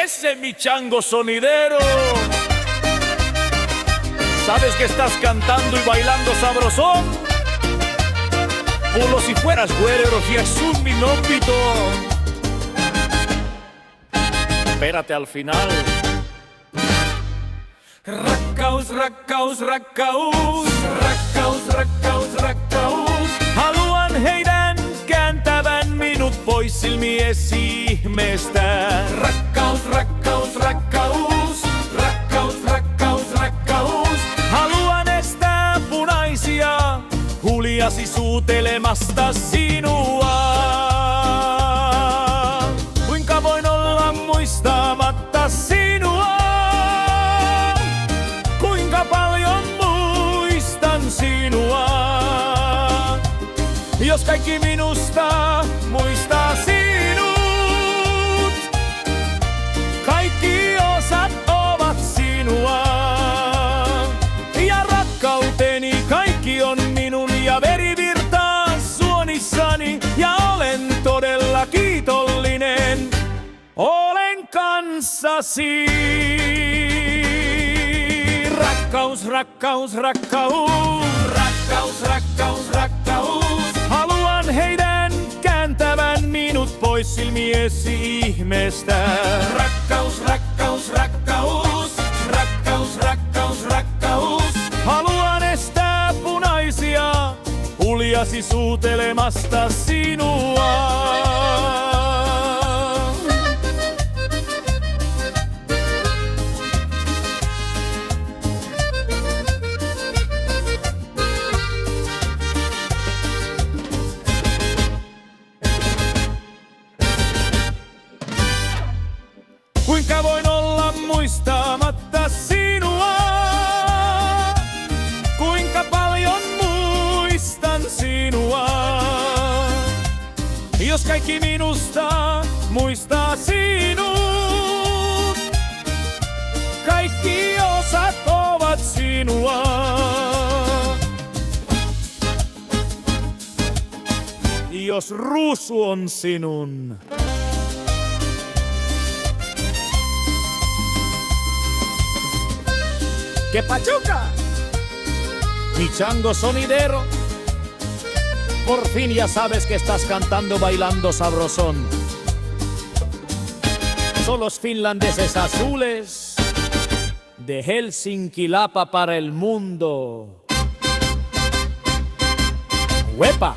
Ese mi chango sonidero. ¿Sabes que estás cantando y bailando sabrosón? Como si fueras güero, si es un minópito. Espérate al final. Rakkaus, rakkaus, rakkaus, rakkaus, rakkaus, rakkaus. Haluan heidän kääntävän minut pois silmies ihmeestä. Rakkaus, rakkaus, rakkaus, rakkaus, rakkaus, rakkaus. Haluan estää punaisia huljasi suutelemasta sinua. Kuinka voin olla muistamatta sinua? Kuinka paljon muistan sinua? Jos kaikki minusta muistaa sinut, kaikki osat ovat sinua. Ja rakkauteni kaikki on minun ja veri virtaa suonissani. Ja olen todella kiitollinen, olen kanssasi. Rakkaus, rakkaus, rakkaus, rakkaus, rakkaus, rakkaus. Haluan heidän kääntävän minut pois silmiesi ihmeestä. Rakkaus, rakkaus, rakkaus, rakkaus, rakkaus, rakkaus. Haluan estää punaisia huljasi suutelemasta sinua. Kuinka voin olla muistamatta sinua? Kuinka paljon muistan sinua? Jos kaikki minusta muistaa sinut, kaikki osat ovat sinua. Jos ruusu on sinun, ¡que pachuca! Mi chango sonidero. Por fin ya sabes que estás cantando, bailando sabrosón. Son los finlandeses azules de Helsinki Lapa para el mundo. ¡Huepa!